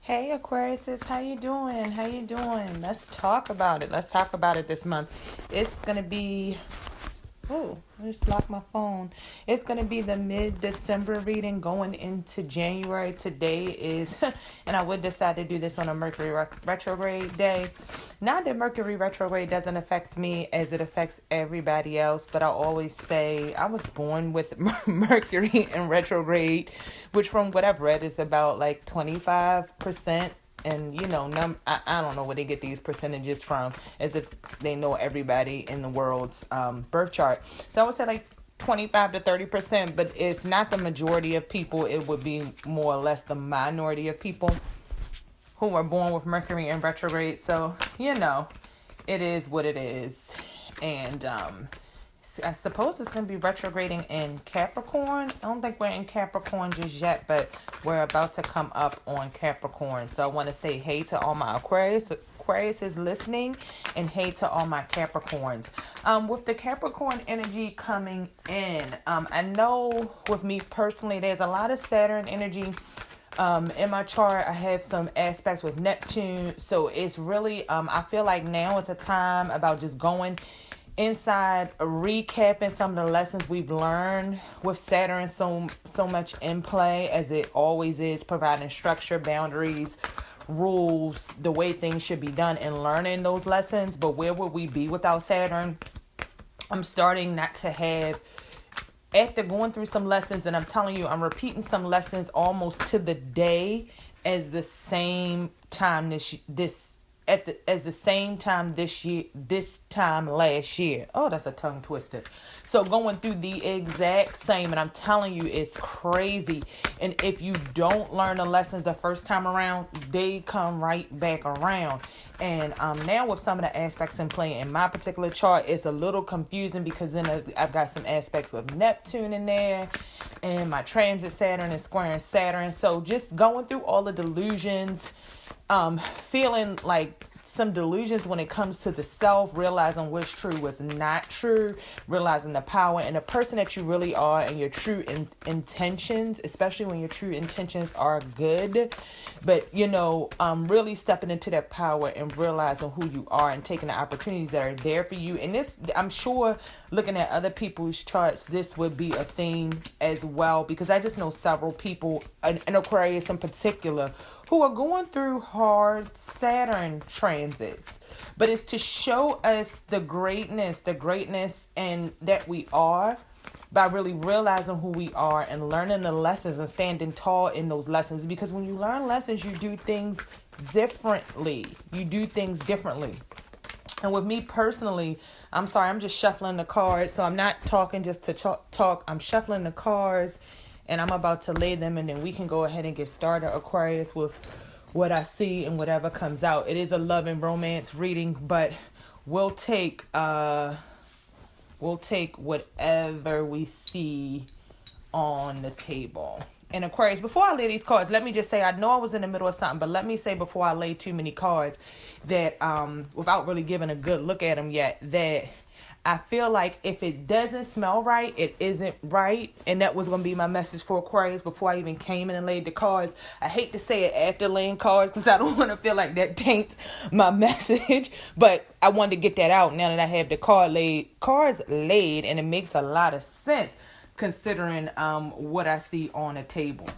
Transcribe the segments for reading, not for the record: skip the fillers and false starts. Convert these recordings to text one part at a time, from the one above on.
Hey Aquariuses, how you doing? How you doing? Let's talk about it. Let's talk about it this month. It's gonna be I just locked my phone. It's going to be the mid-December reading going into January. Today is, and I would decide to do this on a Mercury retrograde day. Not that Mercury retrograde doesn't affect me as it affects everybody else, but I always say I was born with Mercury in retrograde, which from what I've read is about like 25%. And I don't know where they get these percentages from, as if they know everybody in the world's birth chart. So I would say like 25 to 30%, but it's not the majority of people. It would be more or less the minority of people who were born with Mercury in retrograde. So it is what it is. And I suppose it's going to be retrograding in Capricorn. I don't think we're in Capricorn just yet, but we're about to come up on Capricorn. So I want to say hey to all my Aquarius is listening, and hey to all my Capricorns. With the Capricorn energy coming in, I know with me personally, there's a lot of Saturn energy. In my chart, I have some aspects with Neptune. So it's really, I feel like now it's a time about just going inside, recapping some of the lessons we've learned with Saturn so much in play, as it always is, providing structure, boundaries, rules, the way things should be done, and learning those lessons. But where would we be without Saturn? I'm starting not to have, after going through some lessons, and I'm telling you, I'm repeating some lessons almost to the day as the same time this time last year. Oh, that's a tongue twister. So going through the exact same, and I'm telling you, it's crazy. And if you don't learn the lessons the first time around, they come right back around. And now with some of the aspects in play in my particular chart, it's a little confusing because then I've got some aspects with Neptune in there, and my transit Saturn is squaring Saturn. So just going through all the delusions, feeling like some delusions when it comes to the self, realizing what's true, what's not true, realizing the power and the person that you really are, and your true intentions, especially when your true intentions are good. But really stepping into that power and realizing who you are and taking the opportunities that are there for you. And this, I'm sure, looking at other people's charts, this would be a theme as well, because I just know several people, an Aquarius in particular, who are going through hard Saturn transits. But it's to show us the greatness and that we are, by really realizing who we are and learning the lessons and standing tall in those lessons. Because when you learn lessons, you do things differently. And with me personally, I'm sorry, I'm just shuffling the cards. So I'm not talking just to talk. I'm shuffling the cards, and I'm about to lay them, and then we can go ahead and get started, Aquarius, with what I see and whatever comes out. It is a love and romance reading, but we'll take whatever we see on the table. And Aquarius, before I lay these cards, let me just say, I know I was in the middle of something, but let me say before I lay too many cards that, without really giving a good look at them yet, that I feel like if it doesn't smell right, it isn't right. And that was going to be my message for Aquarius before I even came in and laid the cards. I hate to say it after laying cards because I don't want to feel like that taints my message. But I wanted to get that out now that I have the cards laid, and it makes a lot of sense considering what I see on the table.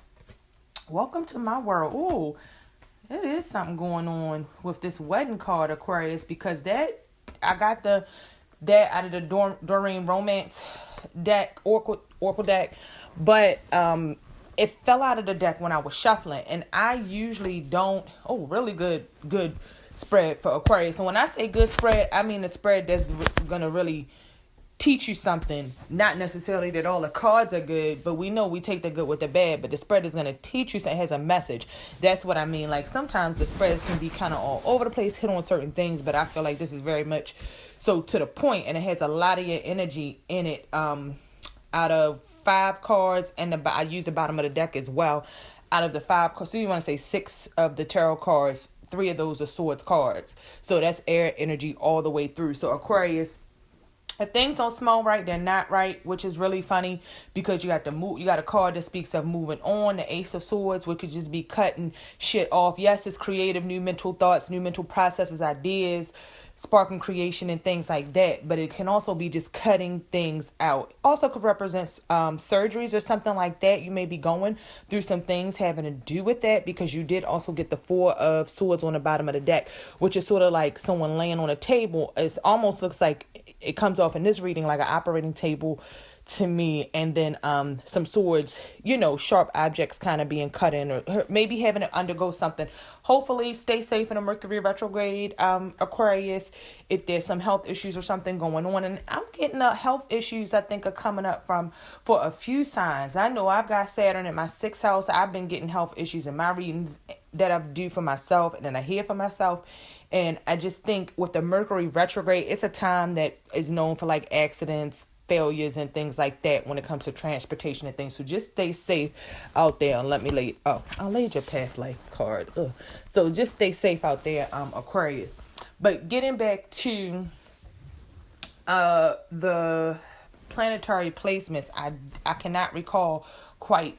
Welcome to my world. Ooh, there is something going on with this wedding card, Aquarius, because that I got that out of the Doreen Romance deck, Oracle deck, but it fell out of the deck when I was shuffling, and I usually don't. Oh, really good spread for Aquarius. And when I say good spread, I mean the spread that's gonna really teach you something. Not necessarily that all the cards are good, but we know we take the good with the bad, but the spread is going to teach you something, has a message. That's what I mean. Like sometimes the spread can be kind of all over the place, hit on certain things, but I feel like this is very much so to the point, and it has a lot of your energy in it. Out of 5 cards, and I use the bottom of the deck as well. Out of the 5 cards, so you want to say 6 of the tarot cards, 3 of those are swords cards. So that's air energy all the way through. So Aquarius, If things don't smell right, they're not right, which is really funny because you got the move. You got a card that speaks of moving on. The Ace of Swords, which could just be cutting shit off. Yes, it's creative, new mental thoughts, new mental processes, ideas, sparking creation and things like that. But it can also be just cutting things out. Also could represent surgeries or something like that. You may be going through some things having to do with that because you did also get the Four of Swords on the bottom of the deck, which is sort of like someone laying on a table. It almost looks like it comes off in this reading like an operating table to me, and then some swords, sharp objects kind of being cut in, or maybe having to undergo something. Hopefully stay safe in a Mercury retrograde, Aquarius, if there's some health issues or something going on. And I'm getting health issues I think are coming up for a few signs. I know I've got Saturn in my 6th house. I've been getting health issues in my readings that I do for myself, and then I hear for myself. And I just think with the Mercury retrograde, it's a time that is known for like accidents, failures, and things like that when it comes to transportation and things. So just stay safe out there, and let me lay I'll lay your path light card. So just stay safe out there, Aquarius. But getting back to the planetary placements, I cannot recall quite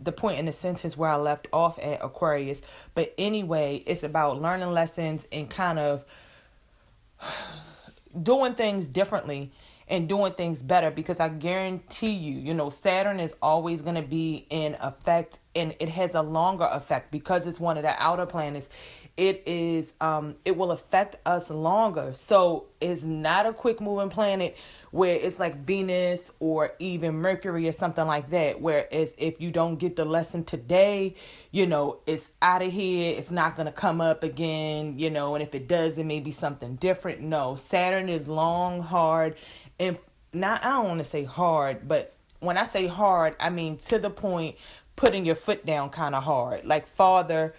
the point in the sentence where I left off at, Aquarius. But anyway, it's about learning lessons and kind of doing things differently and doing things better, because I guarantee you, Saturn is always going to be in effect, and it has a longer effect because it's one of the outer planets. It will affect us longer. So it's not a quick moving planet where it's like Venus or even Mercury or something like that, whereas if you don't get the lesson today, it's out of here. It's not going to come up again, and if it does, it may be something different. No, Saturn is long, hard, and I don't want to say hard, but when I say hard, I mean to the point, putting your foot down kind of hard, like father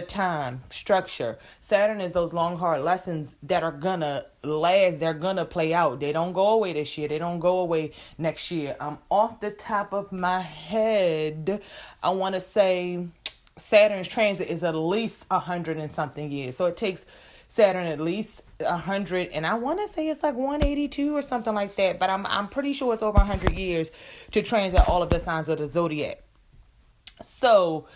time, structure. Saturn is those long, hard lessons that are gonna last. They're gonna play out. They don't go away this year. They don't go away next year. Off the top of my head, I want to say Saturn's transit is at least 100 and something years. So it takes Saturn at least 100, and I want to say it's like 182 or something like that, but I'm pretty sure it's over 100 years to transit all of the signs of the zodiac. So,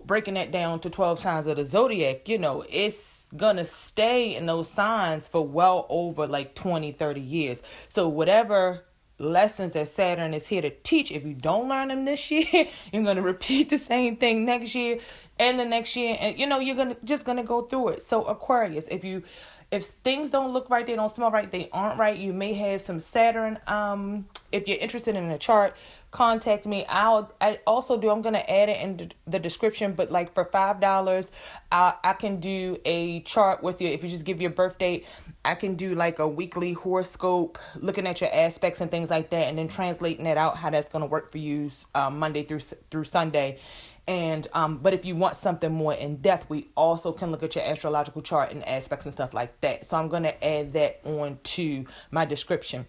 breaking that down to 12 signs of the zodiac, it's gonna stay in those signs for well over like 20, 30 years. So whatever lessons that Saturn is here to teach, if you don't learn them this year, you're going to repeat the same thing next year and the next year, and you're just gonna go through it. So Aquarius, if things don't look right, they don't smell right, they aren't right, you may have some Saturn. If you're interested in a chart, contact me. I'm going to add it in the description, but like for $5, I can do a chart with you. If you just give your birth date, I can do like a weekly horoscope, looking at your aspects and things like that, and then translating that out, how that's going to work for you Monday through Sunday. And but if you want something more in depth, we also can look at your astrological chart and aspects and stuff like that. So I'm going to add that on to my description.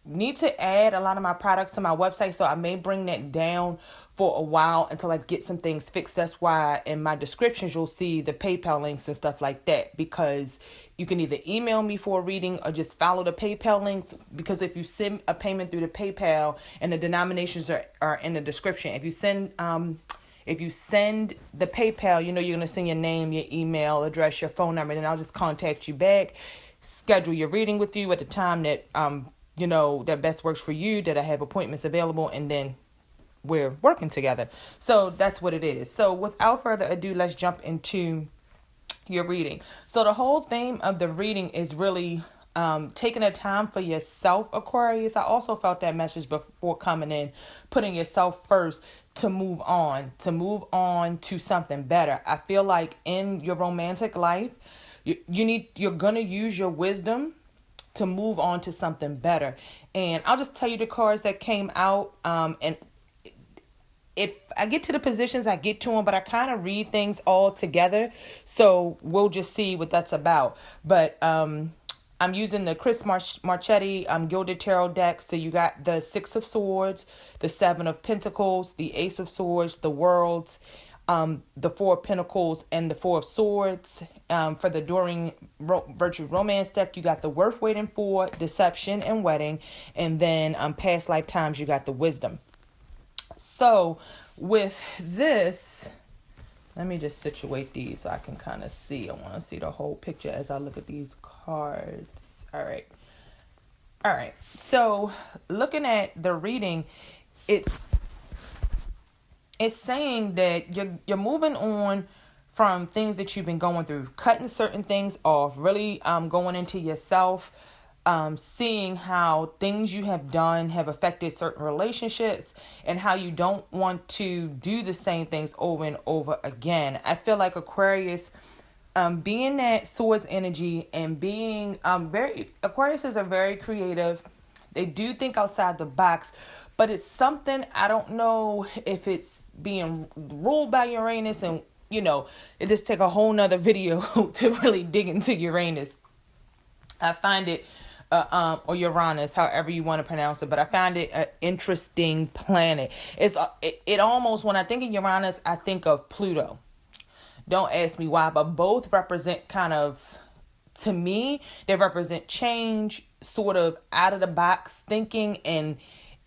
Need to add a lot of my products to my website, so I may bring that down for a while until I get some things fixed. That's why in my descriptions you'll see the PayPal links and stuff like that, because you can either email me for a reading or just follow the PayPal links, because if you send a payment through the PayPal, and the denominations are in the description, if you send the PayPal, you're going to send your name, your email address, your phone number, and then I'll just contact you back, schedule your reading with you at the time that that best works for you, that I have appointments available, and then we're working together. So that's what it is. So without further ado, let's jump into your reading. So the whole theme of the reading is really taking a time for yourself, Aquarius. I also felt that message before coming in, putting yourself first to move on to something better. I feel like in your romantic life, you're going to use your wisdom to move on to something better. And I'll just tell you the cards that came out. And if I get to the positions, I get to them, but I kind of read things all together. So we'll just see what that's about. But I'm using the Chris Marchetti Gilded Tarot deck. So you got the Six of Swords, the Seven of Pentacles, the Ace of Swords, the Worlds, the Four of Pentacles and the Four of Swords. For the During Virtue Romance deck, you got the Worth Waiting For, Deception, and Wedding. And then Past Lifetimes, you got the Wisdom. So with this, let me just situate these so I can kind of see. I want to see the whole picture as I look at these cards. All right. So looking at the reading, it's saying that you're moving on from things that you've been going through, cutting certain things off, really going into yourself, seeing how things you have done have affected certain relationships and how you don't want to do the same things over and over again. I feel like Aquarius, being that Swords energy and being Aquariuses are very creative. They do think outside the box, but it's something, I don't know if it's being ruled by Uranus, and it just take a whole nother video to really dig into Uranus. I find it or Uranus, however you want to pronounce it, but I find it an interesting planet. It almost, when I think of Uranus, I think of Pluto. Don't ask me why, but both represent kind of, to me, they represent change, sort of out of the box thinking, and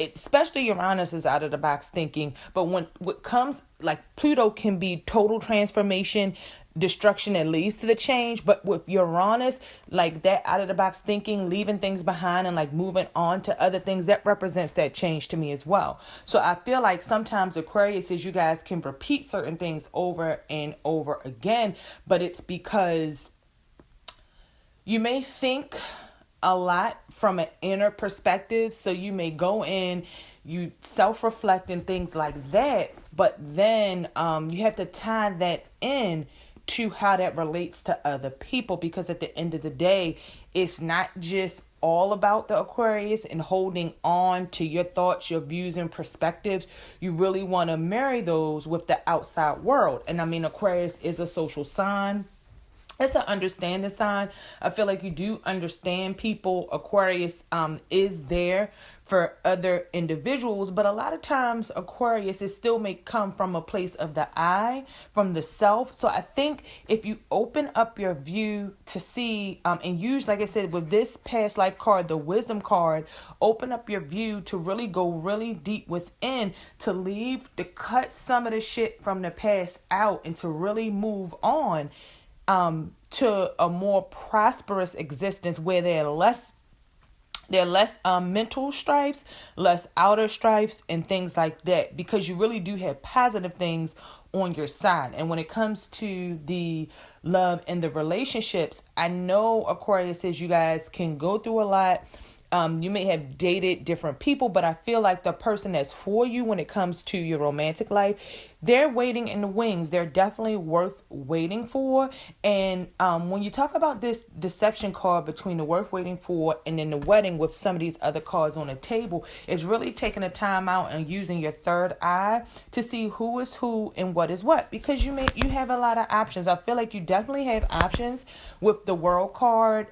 especially Uranus is out of the box thinking. But when what comes, like Pluto can be total transformation, destruction that leads to the change, but with Uranus, like that out of the box thinking, leaving things behind and like moving on to other things, that represents that change to me as well. So I feel like sometimes Aquarius is, you guys can repeat certain things over and over again, but it's because you may think a lot from an inner perspective. So you may go in, you self-reflect and things like that, but then you have to tie that in to how that relates to other people, because at the end of the day, it's not just all about the Aquarius and holding on to your thoughts, your views and perspectives. You really want to marry those with the outside world. And I mean, Aquarius is a social sign. It's an understanding sign. I feel like you do understand people. Aquarius is there for other individuals, but a lot of times Aquarius is still may come from a place of the I, from the self. So I think if you open up your view to see and use, like I said, with this past life card, the Wisdom card, open up your view to really go really deep within, to cut some of the shit from the past out and to really move on to a more prosperous existence where there are less mental strifes, less outer strifes and things like that, because you really do have positive things on your side. And when it comes to the love and the relationships, I know Aquarius says you guys can go through a lot. You may have dated different people, but I feel like the person that's for you when it comes to your romantic life, they're waiting in the wings. They're definitely worth waiting for. And when you talk about this deception card between the worth waiting for and then the wedding with some of these other cards on the table, it's really taking a time out and using your third eye to see who is who and what is what, because you have a lot of options. I feel like you definitely have options with the World card,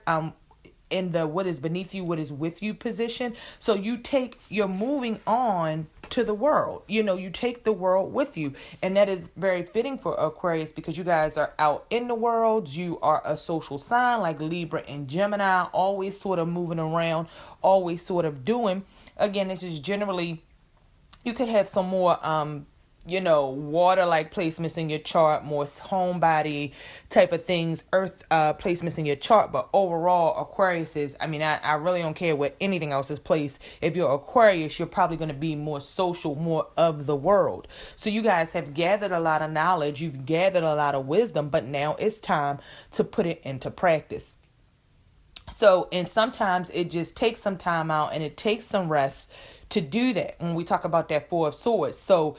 in the what is beneath you, what is with you position. So you're moving on to the world. You take the world with you. And that is very fitting for Aquarius, because you guys are out in the world. You are a social sign like Libra and Gemini, always sort of moving around, always sort of doing. Again, this is generally, you could have some more water-like placements in your chart, more homebody type of things, earth placements in your chart. But overall, Aquarius is, I really don't care where anything else is placed. If you're Aquarius, you're probably going to be more social, more of the world. So you guys have gathered a lot of knowledge. You've gathered a lot of wisdom, but now it's time to put it into practice. So, and sometimes it just takes some time out and it takes some rest to do that when we talk about that Four of Swords. So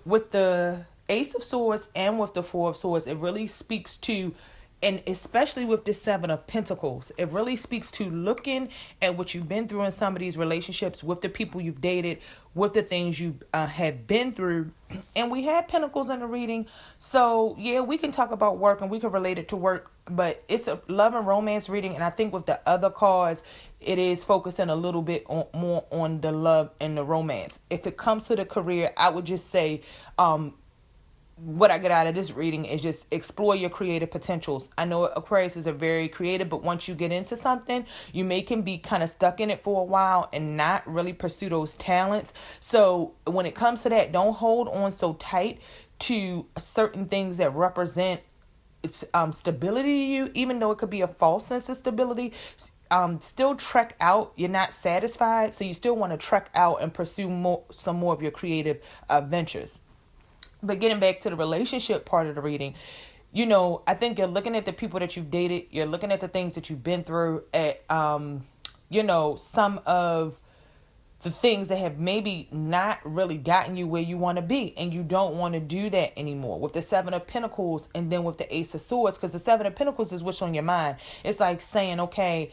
with the Ace of Swords and with the Four of Swords, it really speaks to, and especially with the Seven of Pentacles, it really speaks to looking at what you've been through in some of these relationships, with the people you've dated, with the things you have been through. And we had Pentacles in the reading. So yeah, we can talk about work and we can relate it to work, but it's a love and romance reading. And I think with the other cards, it is focusing a little bit more on the love and the romance. If it comes to the career, I would just say, what I get out of this reading is just explore your creative potentials. I know Aquarius is a very creative, but once you get into something, you can be kind of stuck in it for a while and not really pursue those talents. So when it comes to that, don't hold on so tight to certain things that represent it's stability to you, even though it could be a false sense of stability. Still trek out. You're not satisfied, so you still want to trek out and pursue some more of your creative ventures. But getting back to the relationship part of the reading, I think you're looking at the people that you've dated. You're looking at the things that you've been through, at some of the things that have maybe not really gotten you where you want to be, and you don't want to do that anymore. With the Seven of Pentacles and then with the Ace of Swords, because the Seven of Pentacles is what's on your mind. It's like saying, okay,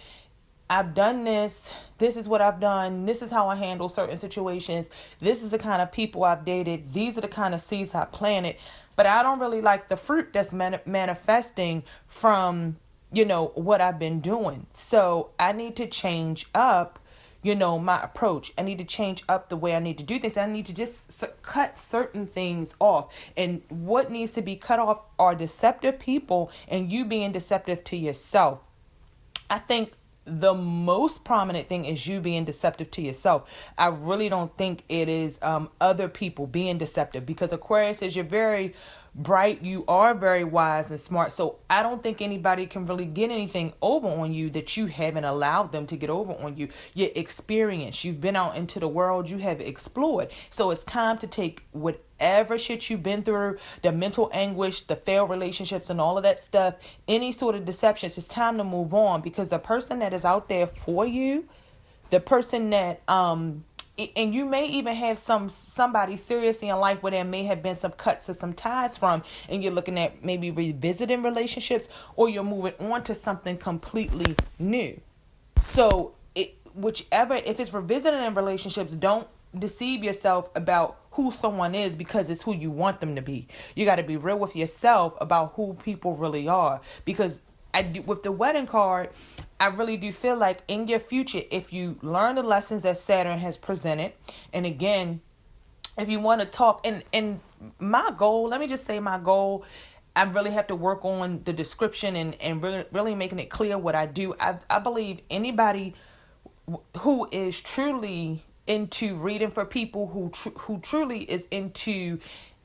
I've done this. This is what I've done. This is how I handle certain situations. This is the kind of people I've dated. These are the kind of seeds I planted. But I don't really like the fruit that's manifesting from, what I've been doing. So I need to change up, my approach. I need to change up the way I need to do things. I need to just cut certain things off. And what needs to be cut off are deceptive people and you being deceptive to yourself. I think the most prominent thing is you being deceptive to yourself. I really don't think it is other people being deceptive, because Aquarius says you're very bright, you are very wise and smart. So I don't think anybody can really get anything over on you that you haven't allowed them to get over on you. Your experience, you've been out into the world, you have explored. So it's time to take whatever shit you've been through, the mental anguish, the failed relationships and all of that stuff, any sort of deceptions. It's time to move on, because the person that is out there for you, the person that and you may even have somebody seriously in life where there may have been some cuts or some ties from, and you're looking at maybe revisiting relationships, or you're moving on to something completely new. So if it's revisiting in relationships, don't deceive yourself about who someone is, because it's who you want them to be. You got to be real with yourself about who people really are, because with the wedding card, I really do feel like in your future, if you learn the lessons that Saturn has presented, and again, if you want to talk, and my goal, let me just say my goal, I really have to work on the description and really making it clear what I do. I believe anybody who is truly into reading for people, who truly is into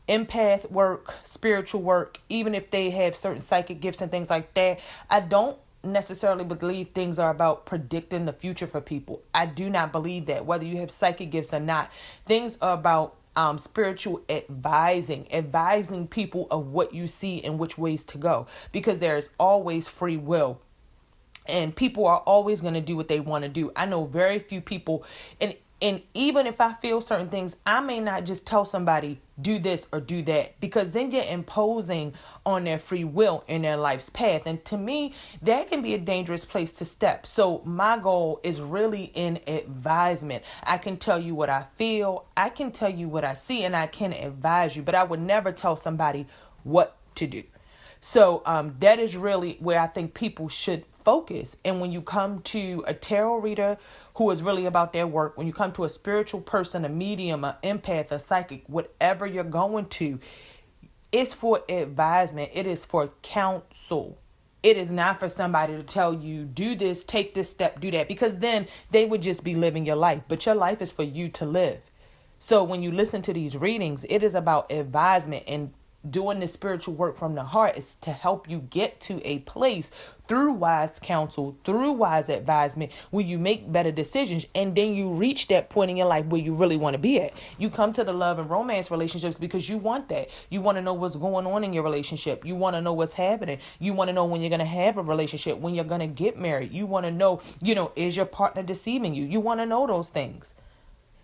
empath work, spiritual work, even if they have certain psychic gifts and things like that, I don't necessarily believe things are about predicting the future for people. I do not believe that, whether you have psychic gifts or not. Things are about spiritual advising people of what you see and which ways to go, because there's always free will. And people are always going to do what they want to do. I know very few people, and even if I feel certain things, I may not just tell somebody, do this or do that, because then you're imposing on their free will in their life's path. And to me, that can be a dangerous place to step. So my goal is really in advisement. I can tell you what I feel, I can tell you what I see, and I can advise you, but I would never tell somebody what to do. So that is really where I think people should focus. And when you come to a tarot reader who is really about their work, when you come to a spiritual person, a medium, an empath, a psychic, whatever you're going to, it's for advisement. It is for counsel. It is not for somebody to tell you, do this, take this step, do that, because then they would just be living your life. But your life is for you to live. So when you listen to these readings, it is about advisement, and doing the spiritual work from the heart is to help you get to a place through wise counsel, through wise advisement, where you make better decisions, and then you reach that point in your life where you really want to be at. You come to the love and romance relationships because you want that. You want to know what's going on in your relationship. You want to know what's happening. You want to know when you're going to have a relationship, when you're going to get married. You want to know, is your partner deceiving you? You want to know those things.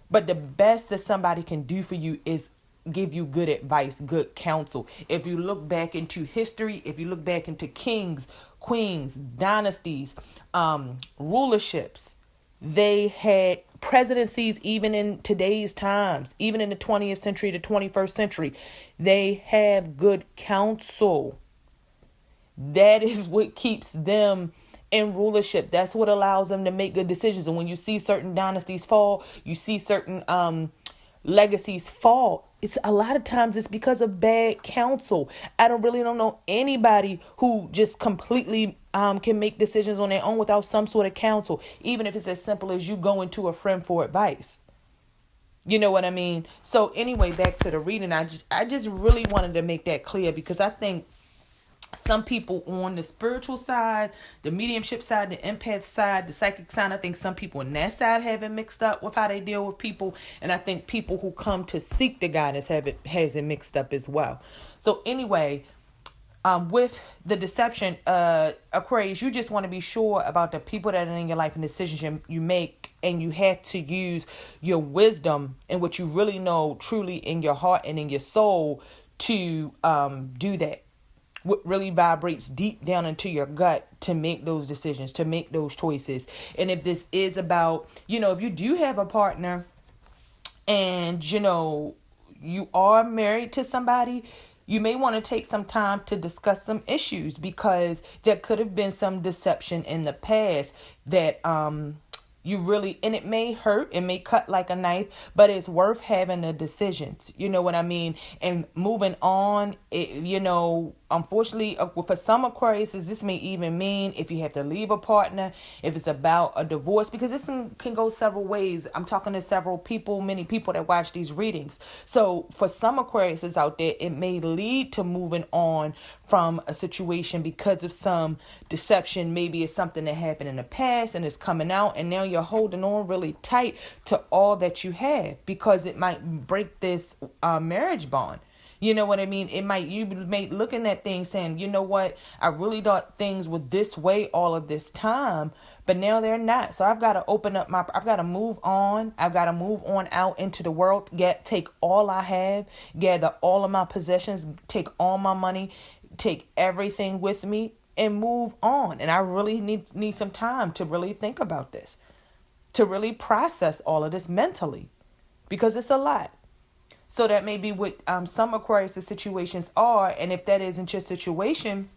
But the best that somebody can do for you is give you good advice, good counsel. If you look back into history, if you look back into kings, queens, dynasties, rulerships, they had presidencies even in today's times, even in the 20th century, the 21st century. They have good counsel. That is what keeps them in rulership. That's what allows them to make good decisions. And when you see certain dynasties fall, you see certain legacies fall, it's a lot of times it's because of bad counsel. I don't know anybody who just completely can make decisions on their own without some sort of counsel, even if it's as simple as you going to a friend for advice. You know what I mean? So anyway, back to the reading. I just really wanted to make that clear, because I think some people on the spiritual side, the mediumship side, the empath side, the psychic side, I think some people on that side have it mixed up with how they deal with people. And I think people who come to seek the guidance has it mixed up as well. So anyway, with the deception, Aquarius, you just want to be sure about the people that are in your life and decisions you make. And you have to use your wisdom and what you really know truly in your heart and in your soul to do that. What really vibrates deep down into your gut to make those decisions, to make those choices. And if this is about, if you do have a partner and, you are married to somebody, you may want to take some time to discuss some issues, because there could have been some deception in the past that, you really, and it may hurt, it may cut like a knife, but it's worth having the decisions. You know what I mean? And moving on, unfortunately, for some Aquariuses, this may even mean if you have to leave a partner, if it's about a divorce, because this can go several ways. I'm talking to many people that watch these readings. So for some Aquariuses out there, it may lead to moving on from a situation because of some deception. Maybe it's something that happened in the past and it's coming out, and now you're holding on really tight to all that you have, because it might break this marriage bond. You know what I mean? You may looking at things saying, you know what? I really thought things were this way all of this time, but now they're not. So I've got to I've got to move on. I've got to move on out into the world, take all I have, gather all of my possessions, take all my money, take everything with me, and move on. And I really need some time to really think about this, to really process all of this mentally, because it's a lot. So that may be what some Aquarius situations are. And if that isn't your situation,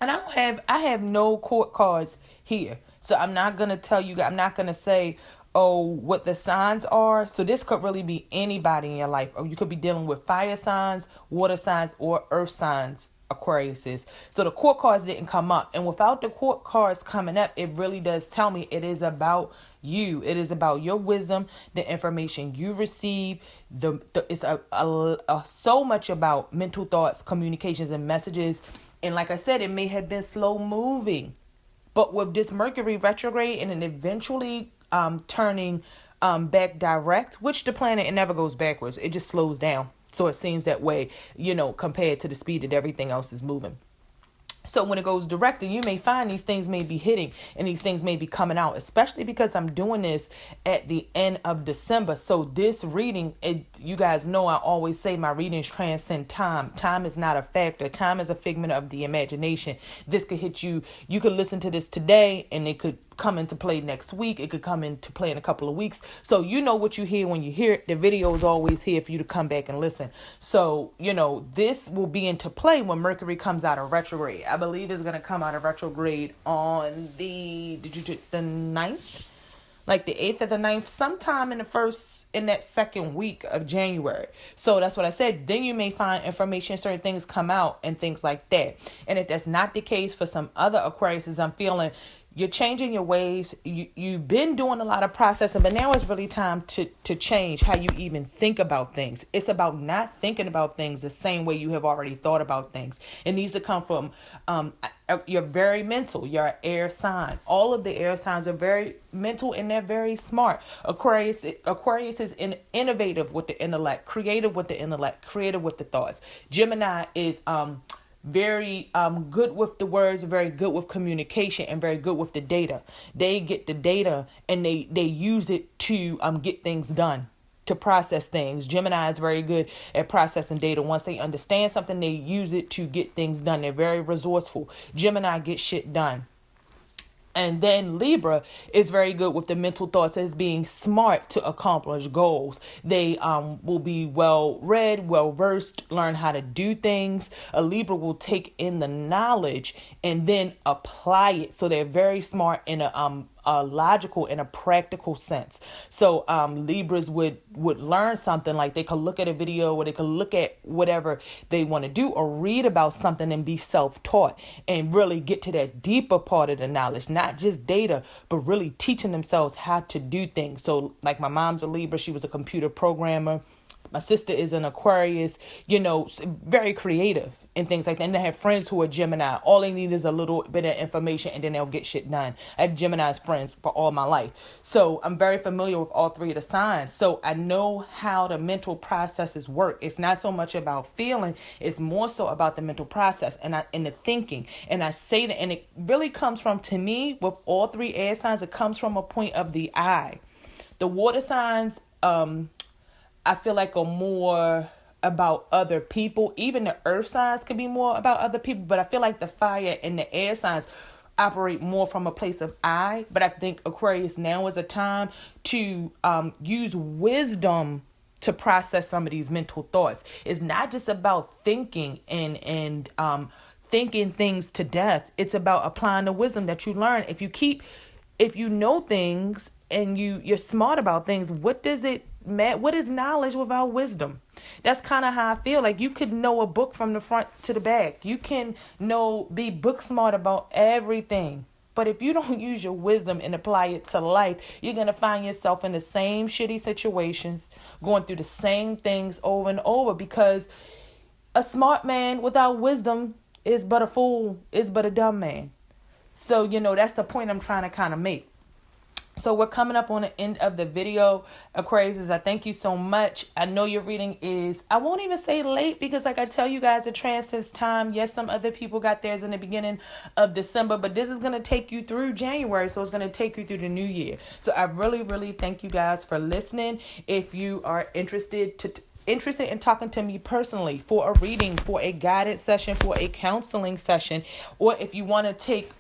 and I have no court cards here. So I'm not going to tell you, I'm not going to say, what the signs are. So this could really be anybody in your life. Or you could be dealing with fire signs, water signs, or earth signs, Aquariuses. So the court cards didn't come up. And without the court cards coming up, it really does tell me it is about you. It is about your wisdom, the information you receive. It's so much about mental thoughts, communications, and messages. And like I said, it may have been slow moving, but with this Mercury retrograde and then eventually turning back direct, which the planet, it never goes backwards. It just slows down. So it seems that way, compared to the speed that everything else is moving. So when it goes direct, you may find these things may be hitting and these things may be coming out, especially because I'm doing this at the end of December. So this reading, you guys know I always say my readings transcend time. Time is not a factor. Time is a figment of the imagination. This could hit you. You could listen to this today and it could come into play next week. It could come into play in a couple of weeks. So you know what you hear when you hear it. The video is always here for you to come back and listen. So, this will be into play when Mercury comes out of retrograde. I believe it's going to come out of retrograde on the 9th? Like the 8th or the 9th, sometime in that second week of January. So that's what I said. Then you may find information, certain things come out and things like that. And if that's not the case for some other Aquariuses, I'm feeling you're changing your ways. You've been doing a lot of processing, but now it's really time to change how you even think about things. It's about not thinking about things the same way you have already thought about things. It needs to come from you're very mental. You're an air sign. All of the air signs are very mental and they're very smart. Aquarius is innovative with the intellect, creative with the intellect, creative with the thoughts. Gemini is very good with the words, very good with communication, and very good with the data. They get the data and they use it to get things done, to process things. Gemini is very good at processing data. Once they understand something, they use it to get things done. They're very resourceful. Gemini gets shit done. And then Libra is very good with the mental thoughts as being smart to accomplish goals. They will be well read, well versed, learn how to do things. A Libra will take in the knowledge and then apply it. So they're very smart in a a logical and a practical sense. So Libras would learn something, like they could look at a video, or they could look at whatever they want to do, or read about something and be self-taught and really get to that deeper part of the knowledge, not just data, but really teaching themselves how to do things. So like my mom's a Libra, she was a computer programmer. My sister is an Aquarius, very creative and things like that. And I have friends who are Gemini. All they need is a little bit of information and then they'll get shit done. I have Gemini's friends for all my life. So I'm very familiar with all three of the signs. So I know how the mental processes work. It's not so much about feeling. It's more so about the mental process and the thinking. And I say that, and it really comes from, to me, with all three air signs, it comes from a point of the I. The water signs, I feel like are more about other people. Even the earth signs can be more about other people, but I feel like the fire and the air signs operate more from a place of I. But I think Aquarius now is a time to use wisdom to process some of these mental thoughts. It's not just about thinking and thinking things to death. It's about applying the wisdom that you learn. If you know things and you're smart about things, what is knowledge without wisdom? That's kind of how I feel. Like, you could know a book from the front to the back. You can be book smart about everything. But if you don't use your wisdom and apply it to life, you're going to find yourself in the same shitty situations, going through the same things over and over, because a smart man without wisdom is but a fool, is but a dumb man. So, that's the point I'm trying to kind of make. So we're coming up on the end of the video, Aquarius. I thank you so much. I know your reading is, I won't even say late, because like I tell you guys, it transcends time. Yes, some other people got theirs in the beginning of December, but this is going to take you through January. So it's going to take you through the new year. So I really, really thank you guys for listening. If you are interested in talking to me personally for a reading, for a guided session, for a counseling session, or if you want to take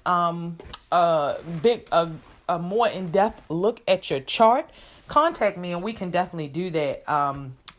a more in-depth look at your chart, contact me and we can definitely do that.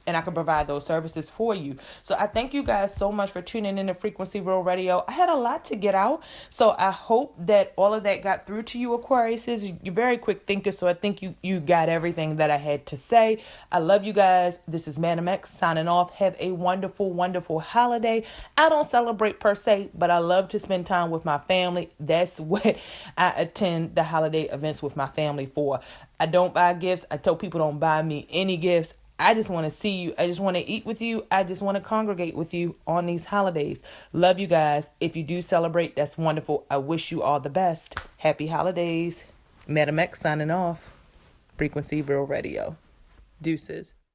And I can provide those services for you. So I thank you guys so much for tuning in to Frequency Real Radio. I had a lot to get out, so I hope that all of that got through to you, Aquariuses. You're very quick thinkers, so I think you got everything that I had to say. I love you guys. This is Madam X signing off. Have a wonderful, wonderful holiday. I don't celebrate per se, but I love to spend time with my family. That's what I attend the holiday events with my family for. I don't buy gifts. I tell people don't buy me any gifts. I just want to see you. I just want to eat with you. I just want to congregate with you on these holidays. Love you guys. If you do celebrate, that's wonderful. I wish you all the best. Happy holidays. Madam X signing off. Frequency Real Radio. Deuces.